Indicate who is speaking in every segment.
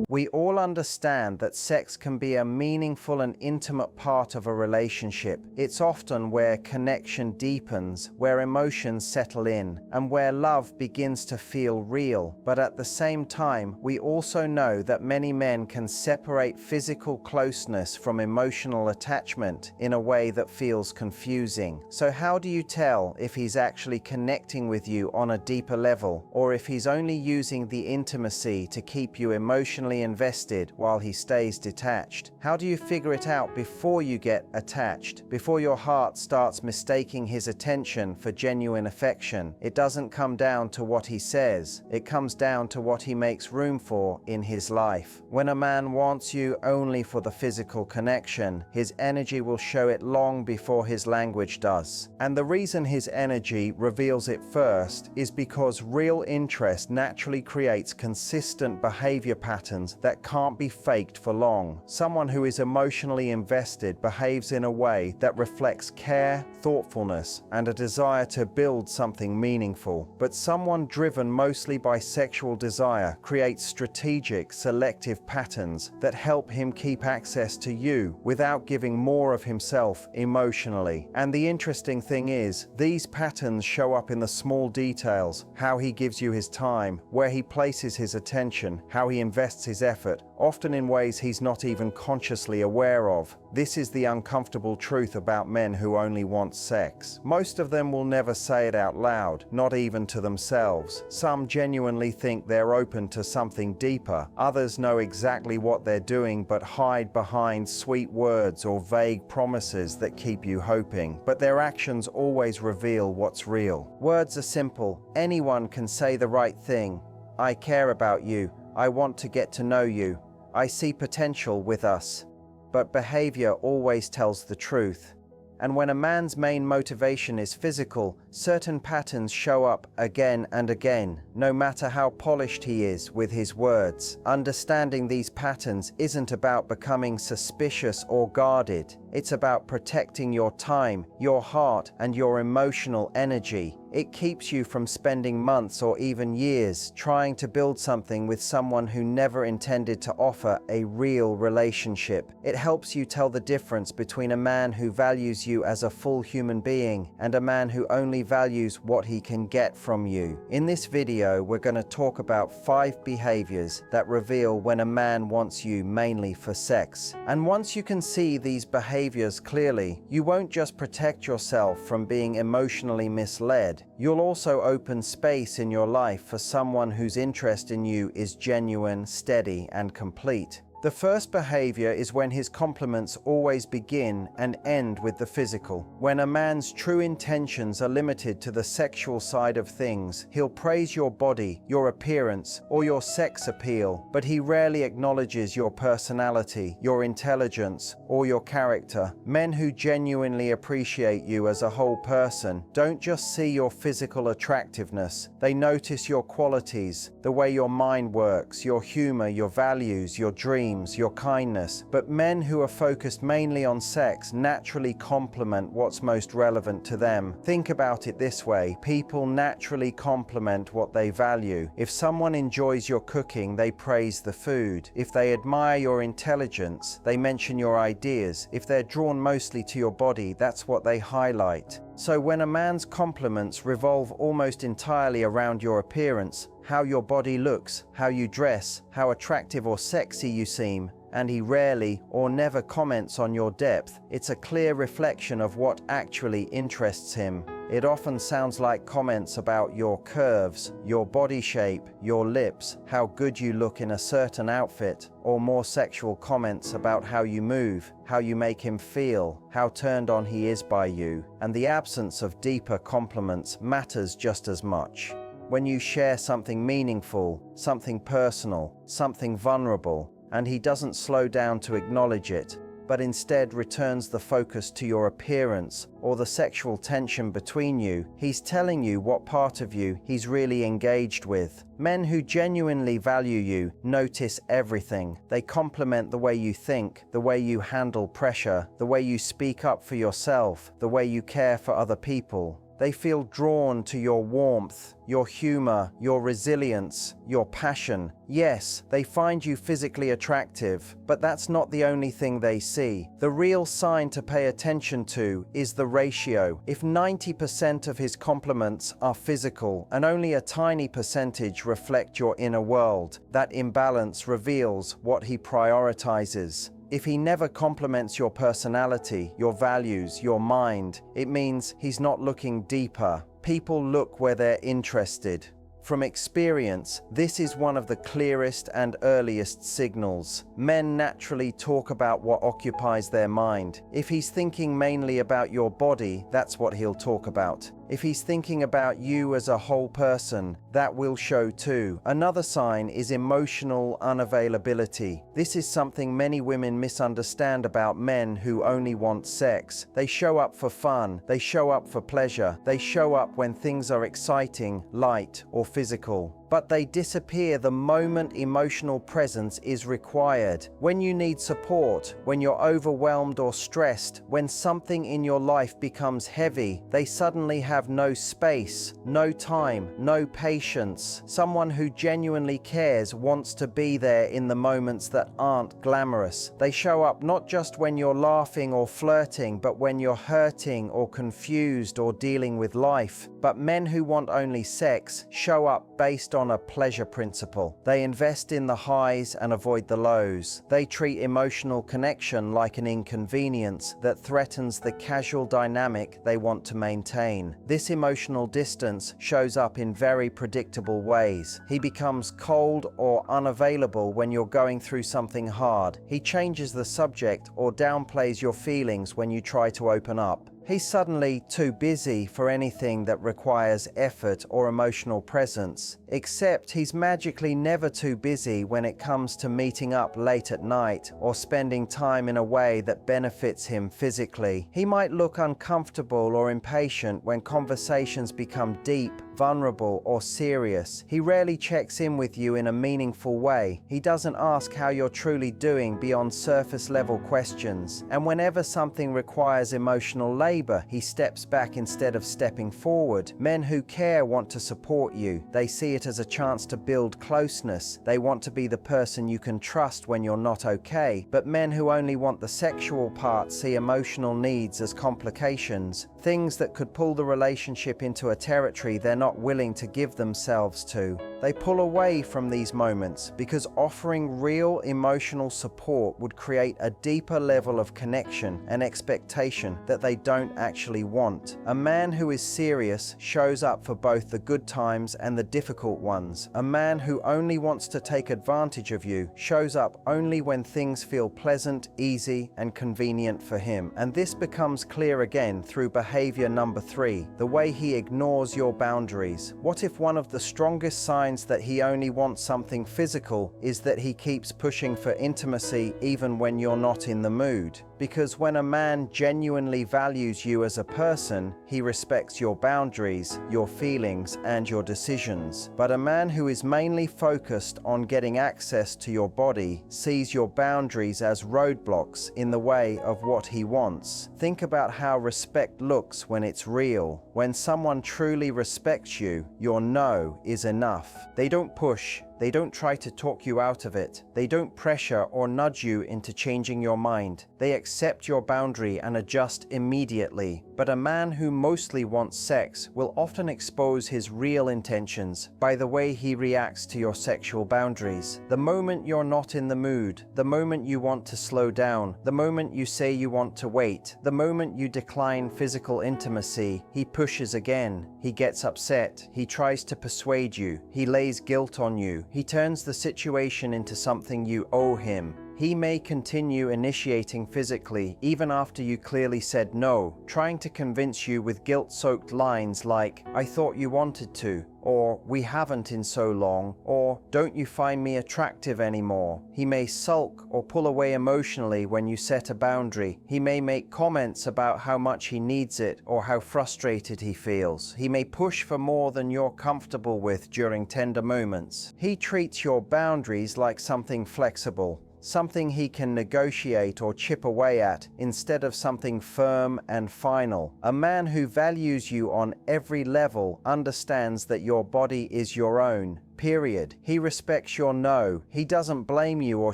Speaker 1: We all understand that sex can be a meaningful and intimate part of a relationship. It's often where connection deepens, where emotions settle in, and where love begins to feel real. But at the same time, we also know that many men can separate physical closeness from emotional attachment in a way that feels confusing. So how do you tell if he's actually connecting with you on a deeper level, or if he's only using the intimacy to keep you emotionally invested while he stays detached? How do you figure it out before you get attached, before your heart starts mistaking his attention for genuine affection? It doesn't come down to what he says, it comes down to what he makes room for in his life. When a man wants you only for the physical connection, his energy will show it long before his language does. And the reason his energy reveals it first is because real interest naturally creates consistent behavior patterns that can't be faked for long. Someone who is emotionally invested behaves in a way that reflects care, thoughtfulness, and a desire to build something meaningful. But someone driven mostly by sexual desire creates strategic, selective patterns that help him keep access to you without giving more of himself emotionally. And the interesting thing is, these patterns show up in the small details: how he gives you his time, where he places his attention, how he invests his effort, often in ways he's not even consciously aware of. This is the uncomfortable truth about men who only want sex. Most of them will never say it out loud, not even to themselves. Some genuinely think they're open to something deeper. Others know exactly what they're doing but hide behind sweet words or vague promises that keep you hoping. But their actions always reveal what's real. Words are simple. Anyone can say the right thing. I care about you. I want to get to know you. I see potential with us. But behavior always tells the truth. And when a man's main motivation is physical, certain patterns show up again and again, no matter how polished he is with his words. Understanding these patterns isn't about becoming suspicious or guarded. It's about protecting your time, your heart, and your emotional energy. It keeps you from spending months or even years trying to build something with someone who never intended to offer a real relationship. It helps you tell the difference between a man who values you as a full human being and a man who only values what he can get from you. In this video, we're going to talk about 5 behaviors that reveal when a man wants you mainly for sex. And once you can see these behaviors clearly, you won't just protect yourself from being emotionally misled. You'll also open space in your life for someone whose interest in you is genuine, steady, and complete. The first behavior is when his compliments always begin and end with the physical. When a man's true intentions are limited to the sexual side of things, he'll praise your body, your appearance, or your sex appeal, but he rarely acknowledges your personality, your intelligence, or your character. Men who genuinely appreciate you as a whole person don't just see your physical attractiveness. They notice your qualities, the way your mind works, your humor, your values, your dreams, your kindness. But men who are focused mainly on sex naturally complement what's most relevant to them. Think about it this way: people naturally complement what they value. If someone enjoys your cooking, they praise the food. If they admire your intelligence, they mention your ideas. If they're drawn mostly to your body, that's what they highlight. So when a man's compliments revolve almost entirely around your appearance, how your body looks, how you dress, how attractive or sexy you seem, and he rarely or never comments on your depth, it's a clear reflection of what actually interests him. It often sounds like comments about your curves, your body shape, your lips, how good you look in a certain outfit, or more sexual comments about how you move, how you make him feel, how turned on he is by you. And the absence of deeper compliments matters just as much. When you share something meaningful, something personal, something vulnerable, and he doesn't slow down to acknowledge it, but instead returns the focus to your appearance or the sexual tension between you, he's telling you what part of you he's really engaged with. Men who genuinely value you notice everything. They compliment the way you think, the way you handle pressure, the way you speak up for yourself, the way you care for other people. They feel drawn to your warmth, your humor, your resilience, your passion. Yes, they find you physically attractive, but that's not the only thing they see. The real sign to pay attention to is the ratio. If 90% of his compliments are physical and only a tiny percentage reflect your inner world, that imbalance reveals what he prioritizes. If he never compliments your personality, your values, your mind, it means he's not looking deeper. People look where they're interested. From experience, this is one of the clearest and earliest signals. Men naturally talk about what occupies their mind. If he's thinking mainly about your body, that's what he'll talk about. If he's thinking about you as a whole person, that will show too. Another sign is emotional unavailability. This is something many women misunderstand about men who only want sex. They show up for fun, they show up for pleasure, they show up when things are exciting, light, or physical. But they disappear the moment emotional presence is required. When you need support, when you're overwhelmed or stressed, when something in your life becomes heavy, they suddenly have no space, no time, no patience. Someone who genuinely cares wants to be there in the moments that aren't glamorous. They show up not just when you're laughing or flirting, but when you're hurting or confused or dealing with life. But men who want only sex show up based on a pleasure principle. They invest in the highs and avoid the lows. They treat emotional connection like an inconvenience that threatens the casual dynamic they want to maintain. This emotional distance shows up in very predictable ways. He becomes cold or unavailable when you're going through something hard. He changes the subject or downplays your feelings when you try to open up. He's suddenly too busy for anything that requires effort or emotional presence, except he's magically never too busy when it comes to meeting up late at night or spending time in a way that benefits him physically. He might look uncomfortable or impatient when conversations become deep, vulnerable, or serious. He rarely checks in with you in a meaningful way. He doesn't ask how you're truly doing beyond surface-level questions. And whenever something requires emotional labor, he steps back instead of stepping forward. Men who care want to support you. They see it as a chance to build closeness. They want to be the person you can trust when you're not okay. But men who only want the sexual part see emotional needs as complications, things that could pull the relationship into a territory they're not willing to give themselves to. They pull away from these moments because offering real emotional support would create a deeper level of connection and expectation that they don't actually want. A man who is serious shows up for both the good times and the difficult ones. A man who only wants to take advantage of you shows up only when things feel pleasant, easy, and convenient for him. And this becomes clear again through behavior number 3, the way he ignores your boundaries. What if one of the strongest signs that he only wants something physical is that he keeps pushing for intimacy even when you're not in the mood? Because when a man genuinely values you as a person, he respects your boundaries, your feelings, and your decisions. But a man who is mainly focused on getting access to your body sees your boundaries as roadblocks in the way of what he wants. Think about how respect looks when it's real. When someone truly respects you, your no is enough. They don't push. They don't try to talk you out of it. They don't pressure or nudge you into changing your mind. They accept your boundary and adjust immediately. But a man who mostly wants sex will often expose his real intentions by the way he reacts to your sexual boundaries. The moment you're not in the mood, the moment you want to slow down, the moment you say you want to wait, the moment you decline physical intimacy, he pushes again. He gets upset. He tries to persuade you. He lays guilt on you. He turns the situation into something you owe him. He may continue initiating physically even after you clearly said no, trying to convince you with guilt-soaked lines like, "I thought you wanted to," or "We haven't in so long," or "Don't you find me attractive anymore?" He may sulk or pull away emotionally when you set a boundary. He may make comments about how much he needs it or how frustrated he feels. He may push for more than you're comfortable with during tender moments. He treats your boundaries like something flexible, something he can negotiate or chip away at instead of something firm and final. A man who values you on every level understands that your body is your own. Period. He respects your no. He doesn't blame you or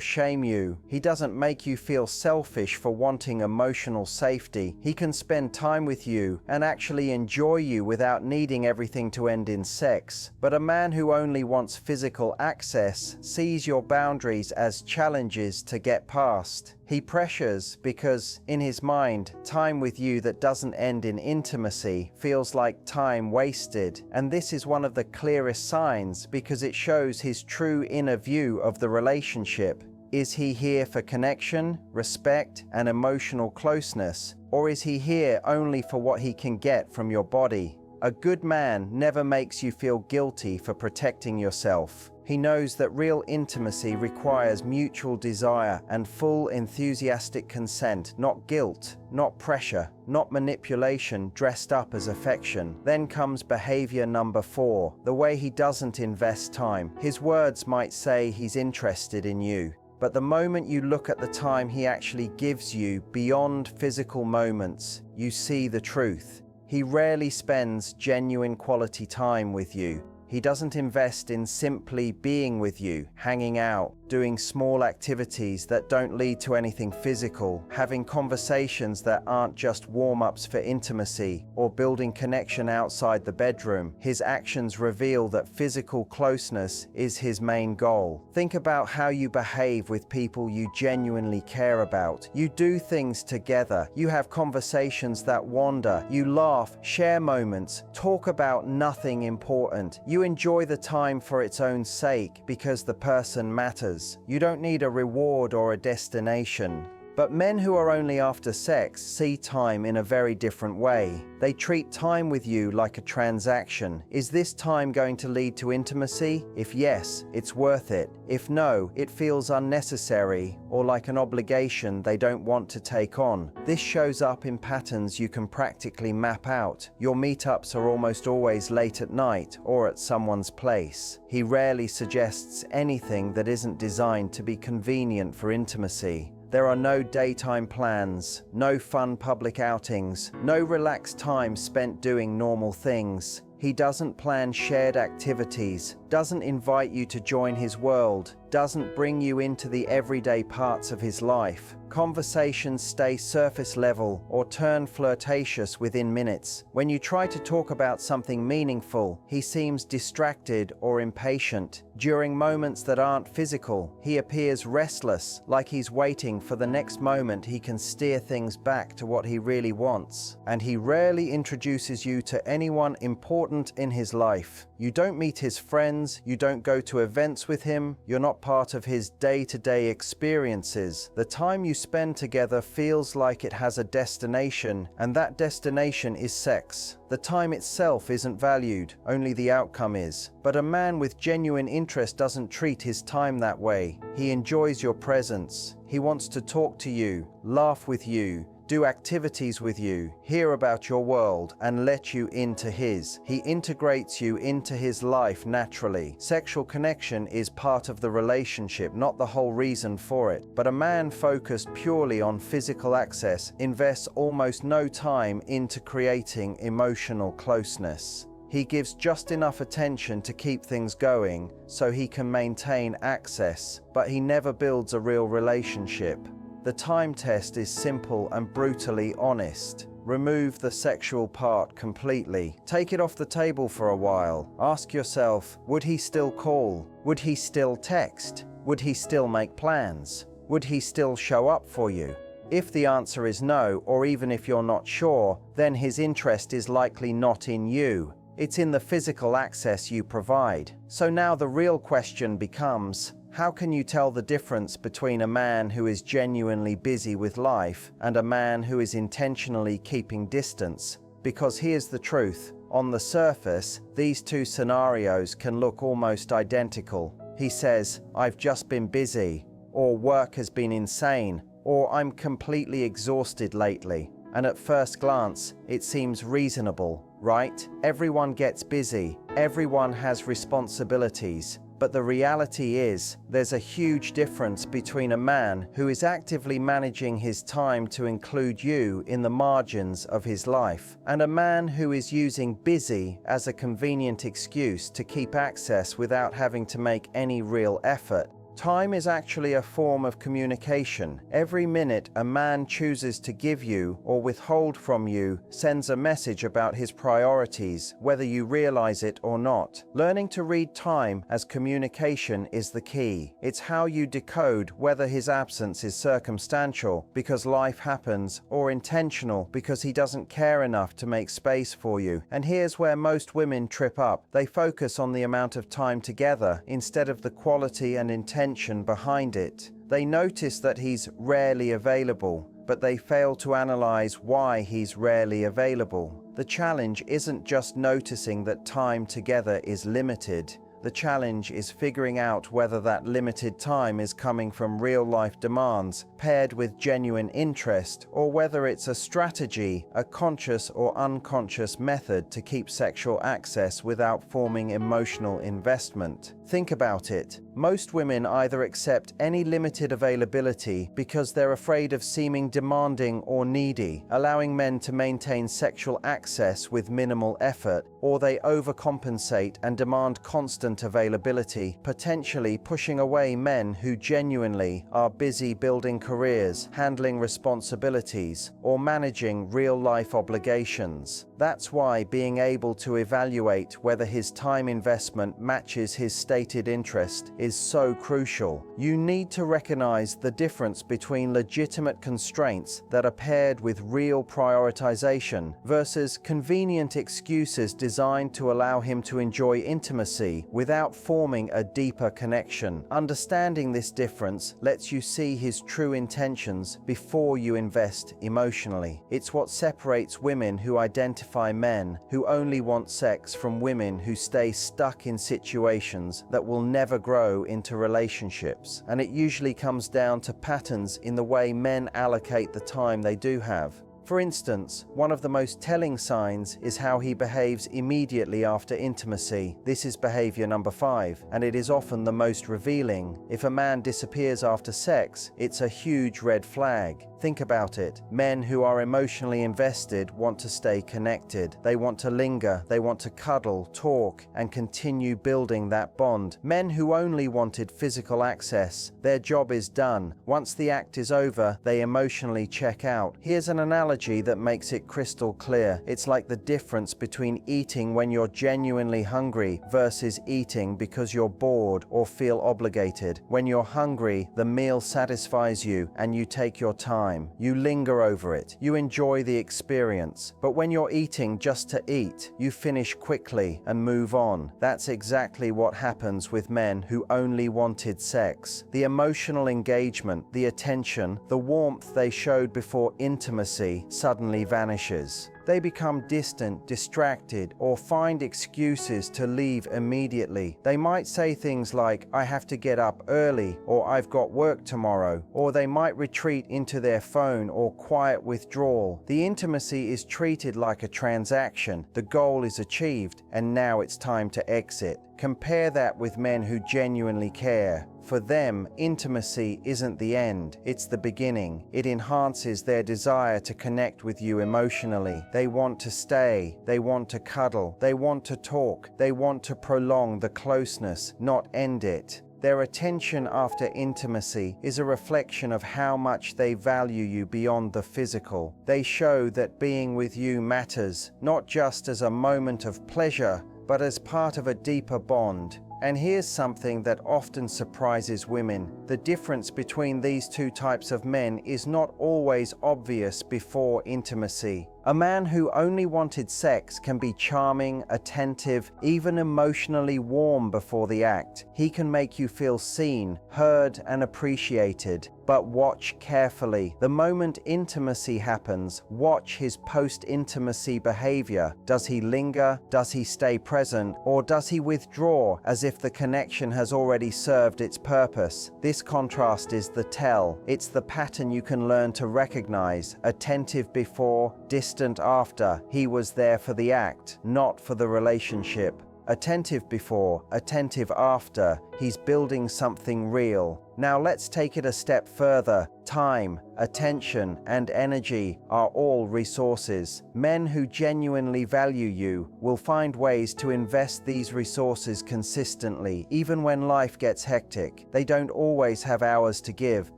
Speaker 1: shame you. He doesn't make you feel selfish for wanting emotional safety. He can spend time with you and actually enjoy you without needing everything to end in sex. But a man who only wants physical access sees your boundaries as challenges to get past. He pressures because, in his mind, time with you that doesn't end in intimacy feels like time wasted. And this is one of the clearest signs because it shows his true inner view of the relationship. Is he here for connection, respect, and emotional closeness? Or is he here only for what he can get from your body? A good man never makes you feel guilty for protecting yourself. He knows that real intimacy requires mutual desire and full enthusiastic consent, not guilt, not pressure, not manipulation dressed up as affection. Then comes behavior number 4, the way he doesn't invest time. His words might say he's interested in you, but the moment you look at the time he actually gives you beyond physical moments, you see the truth. He rarely spends genuine quality time with you. He doesn't invest in simply being with you, hanging out, doing small activities that don't lead to anything physical, having conversations that aren't just warm-ups for intimacy, or building connection outside the bedroom. His actions reveal that physical closeness is his main goal. Think about how you behave with people you genuinely care about. You do things together. You have conversations that wander. You laugh, share moments, talk about nothing important. You enjoy the time for its own sake because the person matters. You don't need a reward or a destination. But men who are only after sex see time in a very different way. They treat time with you like a transaction. Is this time going to lead to intimacy? If yes, it's worth it. If no, it feels unnecessary or like an obligation they don't want to take on. This shows up in patterns you can practically map out. Your meetups are almost always late at night or at someone's place. He rarely suggests anything that isn't designed to be convenient for intimacy. There are no daytime plans, no fun public outings, no relaxed time spent doing normal things. He doesn't plan shared activities, doesn't invite you to join his world, doesn't bring you into the everyday parts of his life. Conversations stay surface level or turn flirtatious within minutes. When you try to talk about something meaningful, he seems distracted or impatient. During moments that aren't physical, he appears restless, like he's waiting for the next moment he can steer things back to what he really wants. And he rarely introduces you to anyone important in his life. You don't meet his friends, you don't go to events with him, you're not part of his day-to-day experiences. The time you spend together feels like it has a destination, and that destination is sex. The time itself isn't valued, only the outcome is. But a man with genuine interest doesn't treat his time that way. He enjoys your presence. He wants to talk to you, laugh with you, do activities with you, hear about your world, and let you into his. He integrates you into his life naturally. Sexual connection is part of the relationship, not the whole reason for it. But a man focused purely on physical access invests almost no time into creating emotional closeness. He gives just enough attention to keep things going so he can maintain access, but he never builds a real relationship. The time test is simple and brutally honest. Remove the sexual part completely. Take it off the table for a while. Ask yourself, would he still call? Would he still text? Would he still make plans? Would he still show up for you? If the answer is no, or even if you're not sure, then his interest is likely not in you. It's in the physical access you provide. So now the real question becomes, how can you tell the difference between a man who is genuinely busy with life and a man who is intentionally keeping distance? Because here's the truth. On the surface, these two scenarios can look almost identical. He says, "I've just been busy," or "work has been insane," or "I'm completely exhausted lately." And at first glance, it seems reasonable, right? Everyone gets busy. Everyone has responsibilities. But the reality is, there's a huge difference between a man who is actively managing his time to include you in the margins of his life, and a man who is using busy as a convenient excuse to keep access without having to make any real effort. Time is actually a form of communication. Every minute a man chooses to give you or withhold from you sends a message about his priorities, whether you realize it or not. Learning to read time as communication is the key. It's how you decode whether his absence is circumstantial because life happens, or intentional because he doesn't care enough to make space for you. And here's where most women trip up. They focus on the amount of time together instead of the quality and intention behind it. They notice that he's rarely available, but they fail to analyze why he's rarely available. The challenge isn't just noticing that time together is limited. The challenge is figuring out whether that limited time is coming from real-life demands paired with genuine interest, or whether it's a strategy, a conscious or unconscious method to keep sexual access without forming emotional investment. Think about it. Most women either accept any limited availability because they're afraid of seeming demanding or needy, allowing men to maintain sexual access with minimal effort, or they overcompensate and demand constant availability, potentially pushing away men who genuinely are busy building careers, handling responsibilities, or managing real-life obligations. That's why being able to evaluate whether his time investment matches his stated interest is so crucial. You need to recognize the difference between legitimate constraints that are paired with real prioritization versus convenient excuses designed to allow him to enjoy intimacy without forming a deeper connection. Understanding this difference lets you see his true intentions before you invest emotionally. It's what separates women who identify men who only want sex from women who stay stuck in situations that will never grow into relationships. And it usually comes down to patterns in the way men allocate the time they do have. For instance, one of the most telling signs is how he behaves immediately after intimacy. This is behavior number 5, and it is often the most revealing. If a man disappears after sex, it's a huge red flag. Think about it. Men who are emotionally invested want to stay connected. They want to linger, they want to cuddle, talk, and continue building that bond. Men who only wanted physical access, their job is done. Once the act is over, they emotionally check out. Here's an analogy that makes it crystal clear. It's like the difference between eating when you're genuinely hungry versus eating because you're bored or feel obligated. When you're hungry, the meal satisfies you and you take your time. You linger over it. You enjoy the experience. But when you're eating just to eat, you finish quickly and move on. That's exactly what happens with men who only wanted sex. The emotional engagement, the attention, the warmth they showed before intimacy suddenly vanishes. They become distant, distracted, or find excuses to leave immediately. They might say things like, "I have to get up early," or "I've got work tomorrow," or they might retreat into their phone or quiet withdrawal. The intimacy is treated like a transaction. The goal is achieved, and now it's time to exit. Compare that with men who genuinely care. For them, intimacy isn't the end, it's the beginning. It enhances their desire to connect with you emotionally. They want to stay, they want to cuddle, they want to talk, they want to prolong the closeness, not end it. Their attention after intimacy is a reflection of how much they value you beyond the physical. They show that being with you matters, not just as a moment of pleasure, but as part of a deeper bond. And here's something that often surprises women. The difference between these two types of men is not always obvious before intimacy. A man who only wanted sex can be charming, attentive, even emotionally warm before the act. He can make you feel seen, heard, and appreciated. But watch carefully. The moment intimacy happens, watch his post-intimacy behavior. Does he linger? Does he stay present? Or does he withdraw as if the connection has already served its purpose? This contrast is the tell. It's the pattern you can learn to recognize. Attentive before, distant after. He was there for the act, not for the relationship. attentive before, attentive after. He's building something real. Now let's take it a step further. Time, attention, and energy are all resources. Men who genuinely value you will find ways to invest these resources consistently, even when life gets hectic. They don't always have hours to give,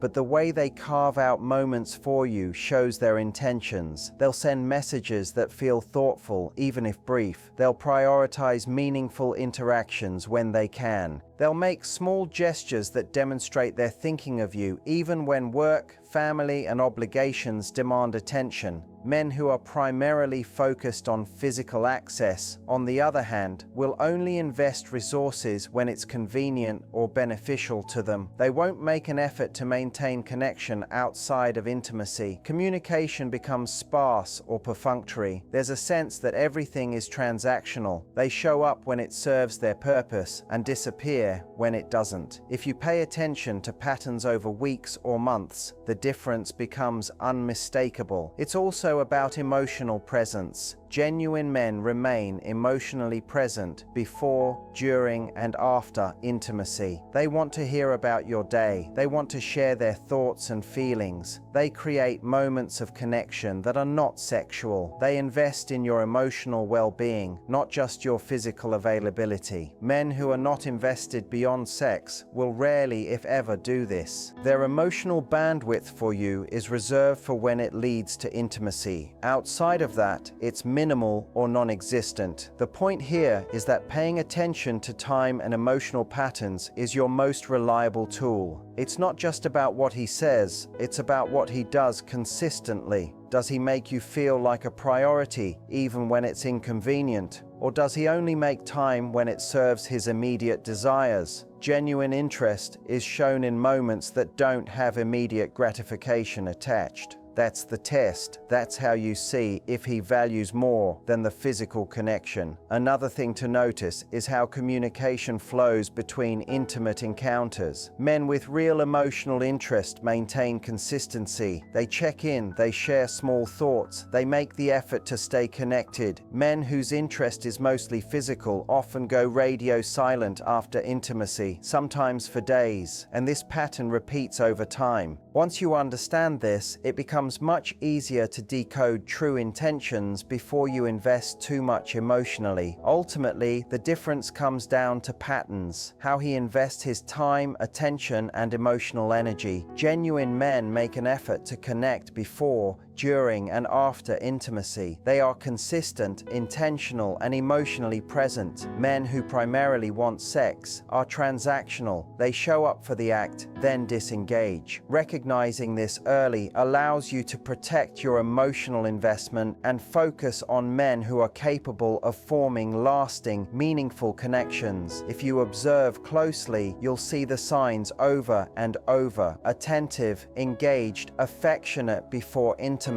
Speaker 1: but the way they carve out moments for you shows their intentions. They'll send messages that feel thoughtful, even if brief. They'll prioritize meaningful interactions when they can. They'll make small gestures that demonstrate their thinking of you, even when work, family, and obligations demand attention. Men who are primarily focused on physical access, on the other hand, will only invest resources when it's convenient or beneficial to them. They won't make an effort to maintain connection outside of intimacy. Communication becomes sparse or perfunctory. There's a sense that everything is transactional. They show up when it serves their purpose and disappear when it doesn't. If you pay attention to patterns over weeks or months, the difference becomes unmistakable. It's also about emotional presence. Genuine men remain emotionally present before, during, and after intimacy. They want to hear about your day. They want to share their thoughts and feelings. They create moments of connection that are not sexual. They invest in your emotional well-being, not just your physical availability. Men who are not invested beyond sex will rarely, if ever, do this. Their emotional bandwidth for you is reserved for when it leads to intimacy. Outside of that, it's minimal or non-existent. The point here is that paying attention to time and emotional patterns is your most reliable tool. It's not just about what he says, it's about what he does consistently. Does he make you feel like a priority even when it's inconvenient? Or does he only make time when it serves his immediate desires? Genuine interest is shown in moments that don't have immediate gratification attached. That's the test. That's how you see if he values more than the physical connection. Another thing to notice is how communication flows between intimate encounters. Men with real emotional interest maintain consistency. They check in, they share small thoughts, they make the effort to stay connected. Men whose interest is mostly physical often go radio silent after intimacy, sometimes for days, and this pattern repeats over time. Once you understand this, it becomes much easier to decode true intentions before you invest too much emotionally. Ultimately, the difference comes down to patterns, how he invests his time, attention, and emotional energy. Genuine men make an effort to connect before, during, and after intimacy. They are consistent, intentional, and emotionally present. Men who primarily want sex are transactional. They show up for the act, then disengage. Recognizing this early allows you to protect your emotional investment and focus on men who are capable of forming lasting, meaningful connections. If you observe closely, you'll see the signs over and over: attentive, engaged, affectionate before intimacy,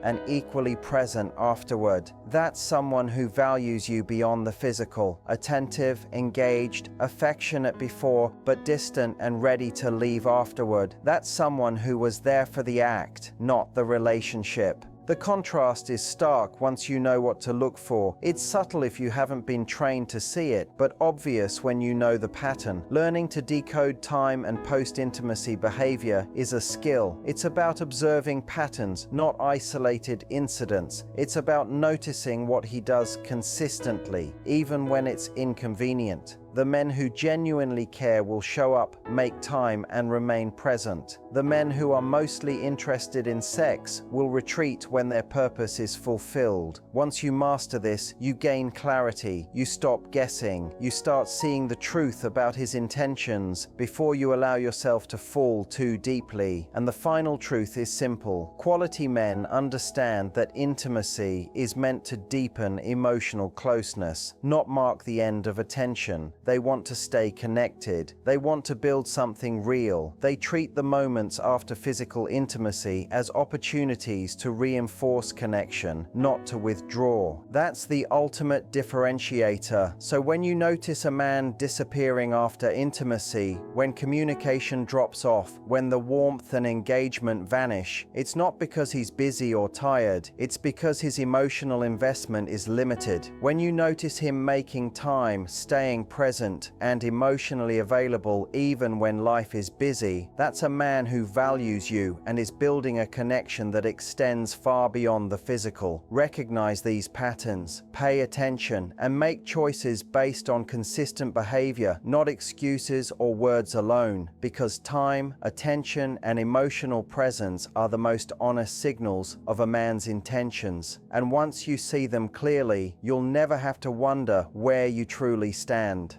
Speaker 1: and equally present afterward. That's someone who values you beyond the physical. Attentive, engaged, affectionate before, but distant and ready to leave afterward. That's someone who was there for the act, not the relationship. The contrast is stark once you know what to look for. It's subtle if you haven't been trained to see it, but obvious when you know the pattern. Learning to decode time and post-intimacy behavior is a skill. It's about observing patterns, not isolated incidents. It's about noticing what he does consistently, even when it's inconvenient. The men who genuinely care will show up, make time, and remain present. The men who are mostly interested in sex will retreat when their purpose is fulfilled. Once you master this, you gain clarity. You stop guessing. You start seeing the truth about his intentions before you allow yourself to fall too deeply. And the final truth is simple. Quality men understand that intimacy is meant to deepen emotional closeness, not mark the end of attention. They want to stay connected. They want to build something real. They treat the moments after physical intimacy as opportunities to reinforce connection, not to withdraw. That's the ultimate differentiator. So when you notice a man disappearing after intimacy, when communication drops off, when the warmth and engagement vanish, it's not because he's busy or tired, it's because his emotional investment is limited. When you notice him making time, staying present, and emotionally available even when life is busy, that's a man who values you and is building a connection that extends far beyond the physical. Recognize these patterns, pay attention, and make choices based on consistent behavior, not excuses or words alone, because time, attention, and emotional presence are the most honest signals of a man's intentions. And once you see them clearly, you'll never have to wonder where you truly stand.